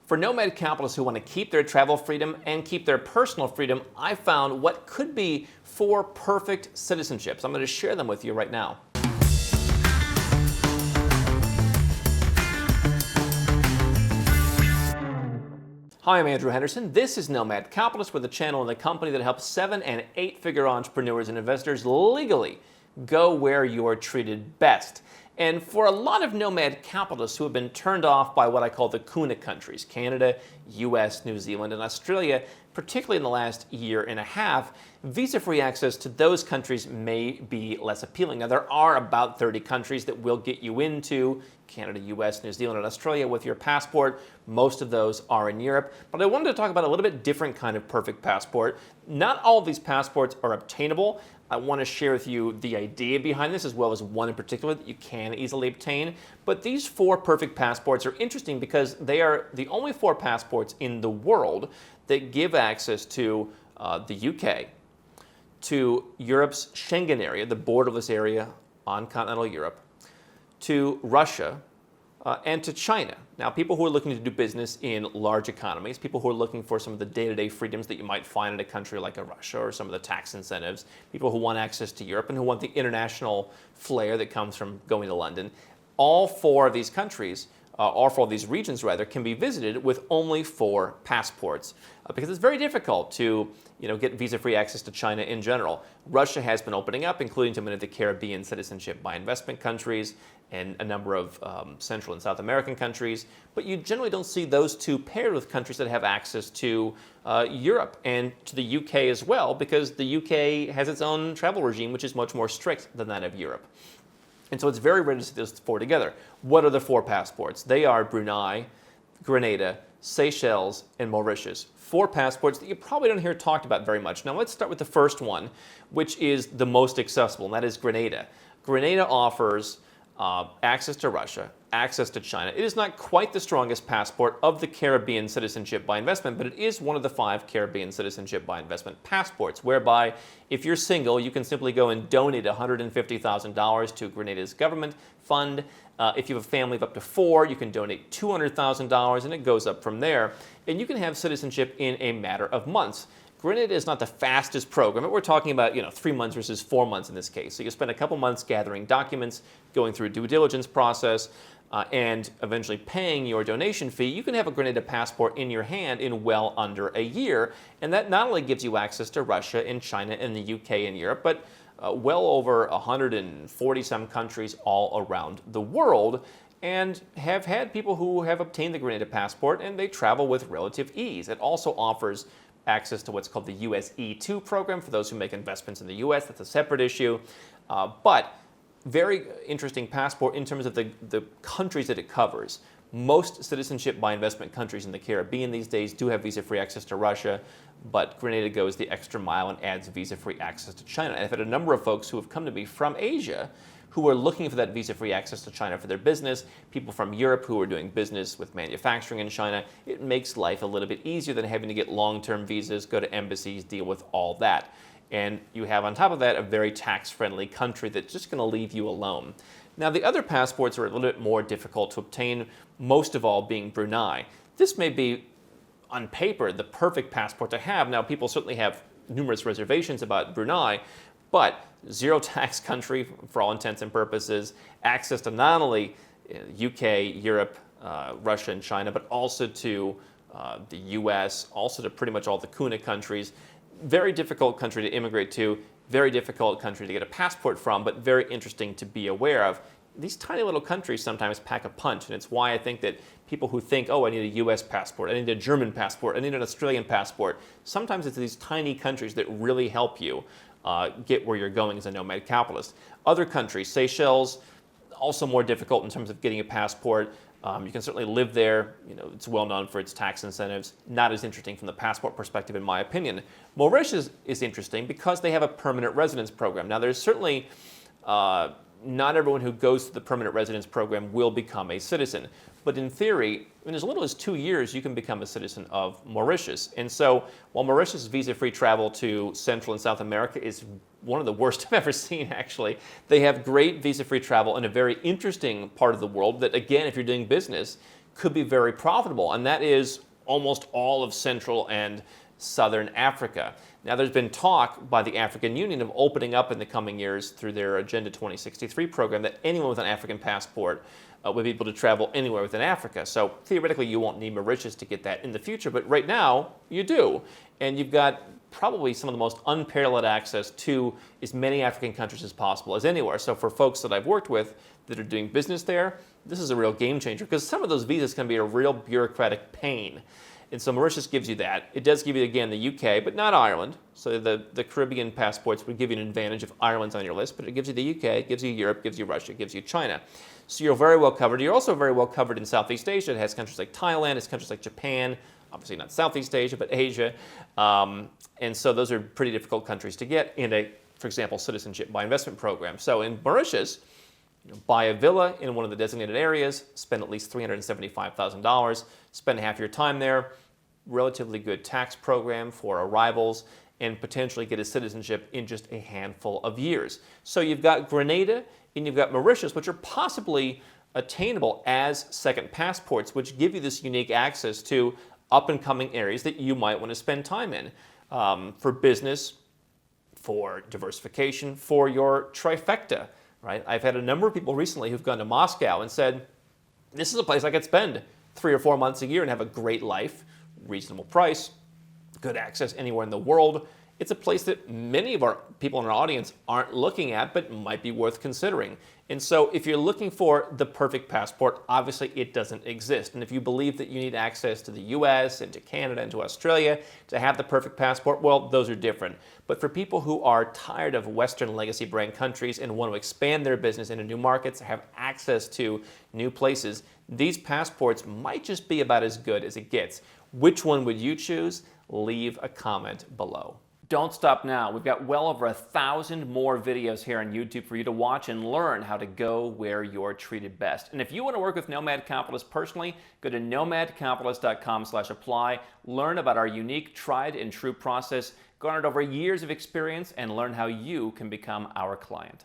For nomad capitalists who want to keep their travel freedom and keep their personal freedom, I found what could be 4 perfect citizenships. I'm going to share them with you right now. Hi, I'm Andrew Henderson. This is Nomad Capitalist, with a channel and a company that helps 7- and 8-figure entrepreneurs and investors legally go where you're treated best. And for a lot of nomad capitalists who have been turned off by what I call the CUNA countries, Canada, US, New Zealand, and Australia, particularly in the last year and a half, visa-free access to those countries may be less appealing. Now, there are about 30 countries that will get you into Canada, US, New Zealand, and Australia with your passport. Most of those are in Europe. But I wanted to talk about a little bit different kind of perfect passport. Not all of these passports are obtainable. I want to share with you the idea behind this, as well as one in particular that you can easily obtain. But these 4 perfect passports are interesting because they are the only 4 passports in the world that give access to the UK, to Europe's Schengen area, the borderless area on continental Europe, to Russia, and to China. Now, people who are looking to do business in large economies, people who are looking for some of the day-to-day freedoms that you might find in a country like a Russia, or some of the tax incentives, people who want access to Europe and who want the international flair that comes from going to London, all 4 of these countries, all 4 of these regions rather, can be visited with only 4 passports, because it's very difficult to get visa-free access to China in general. Russia has been opening up, including to many of the Caribbean citizenship by investment countries and a number of Central and South American countries, but you generally don't see those 2 paired with countries that have access to Europe and to the UK as well, because the UK has its own travel regime, which is much more strict than that of Europe. And so it's very rare to see those 4 together. What are the 4 passports? They are Brunei, Grenada, Seychelles, and Mauritius. 4 passports that you probably don't hear talked about very much. Now let's start with the first one, which is the most accessible, and that is Grenada. Grenada offers access to Russia, access to China. It is not quite the strongest passport of the Caribbean citizenship by investment, but it is one of the 5 Caribbean citizenship by investment passports, whereby if you're single, you can simply go and donate $150,000 to Grenada's government fund. If you have a family of up to 4, you can donate $200,000, and it goes up from there. And you can have citizenship in a matter of months. Grenada is not the fastest program, but we're talking about 3 months versus 4 months in this case. So you spend a couple months gathering documents, going through a due diligence process, and eventually paying your donation fee. You can have a Grenada passport in your hand in well under a year, and that not only gives you access to Russia and China and the UK and Europe, but well over 140 some countries all around the world, and have had people who have obtained the Grenada passport and they travel with relative ease. It also offers access to what's called the US E2 program for those who make investments in the US. That's a separate issue. But very interesting passport in terms of the countries that it covers. Most citizenship by investment countries in the Caribbean these days do have visa-free access to Russia, but Grenada goes the extra mile and adds visa-free access to China. And I've had a number of folks who have come to me from Asia who are looking for that visa-free access to China for their business, people from Europe who are doing business with manufacturing in China. It makes life a little bit easier than having to get long-term visas, go to embassies, deal with all that. And you have on top of that a very tax-friendly country that's just going to leave you alone. Now, the other passports are a little bit more difficult to obtain, most of all being Brunei. This may be, on paper, the perfect passport to have. Now, people certainly have numerous reservations about Brunei, but zero tax country for all intents and purposes, access to not only UK, Europe, Russia, and China, but also to the US, also to pretty much all the CUNA countries. Very difficult country to immigrate to, very difficult country to get a passport from, but very interesting to be aware of. These tiny little countries sometimes pack a punch, and it's why I think that people who think, oh, I need a US passport, I need a German passport, I need an Australian passport, sometimes it's these tiny countries that really help you get where you're going as a nomad capitalist. Other countries, Seychelles, also more difficult in terms of getting a passport. You can certainly live there. It's well known for its tax incentives. Not as interesting from the passport perspective, in my opinion. Mauritius is interesting because they have a permanent residence program. Now, there's certainly not everyone who goes through the permanent residence program will become a citizen. But in theory, in as little as 2 years, you can become a citizen of Mauritius. And so while Mauritius' visa-free travel to Central and South America is one of the worst I've ever seen, actually, they have great visa-free travel in a very interesting part of the world that, again, if you're doing business, could be very profitable, and that is almost all of Central and Southern Africa. Now, there's been talk by the African Union of opening up in the coming years through their Agenda 2063 program that anyone with an African passport would be able to travel anywhere within Africa. So theoretically, you won't need Mauritius to get that in the future, but right now, you do. And you've got probably some of the most unparalleled access to as many African countries as possible as anywhere. So for folks that I've worked with that are doing business there, this is a real game changer because some of those visas can be a real bureaucratic pain. And so Mauritius gives you that. It does give you, again, the UK, but not Ireland. So the Caribbean passports would give you an advantage if Ireland's on your list, but it gives you the UK, it gives you Europe, gives you Russia, it gives you China. So you're very well covered. You're also very well covered in Southeast Asia. It has countries like Thailand, it has countries like Japan, obviously not Southeast Asia, but Asia. And so those are pretty difficult countries to get in a, for example, citizenship by investment program. So in Mauritius, buy a villa in one of the designated areas, spend at least $375,000, spend half your time there, relatively good tax program for arrivals, and potentially get a citizenship in just a handful of years. So you've got Grenada and you've got Mauritius, which are possibly attainable as second passports, which give you this unique access to up-and-coming areas that you might want to spend time in for business, for diversification, for your trifecta. Right? I've had a number of people recently who've gone to Moscow and said, this is a place I could spend 3 or 4 months a year and have a great life, reasonable price, good access anywhere in the world. It's a place that many of our people in our audience aren't looking at, but might be worth considering. And so if you're looking for the perfect passport, obviously it doesn't exist. And if you believe that you need access to the US and to Canada and to Australia to have the perfect passport, well, those are different. But for people who are tired of Western legacy brand countries and want to expand their business into new markets, have access to new places, these passports might just be about as good as it gets. Which one would you choose? Leave a comment below. Don't stop now. We've got well over 1,000 more videos here on YouTube for you to watch and learn how to go where you're treated best. And if you want to work with Nomad Capitalist personally, go to nomadcapitalist.com/apply, learn about our unique, tried and true process, garnered over years of experience, and learn how you can become our client.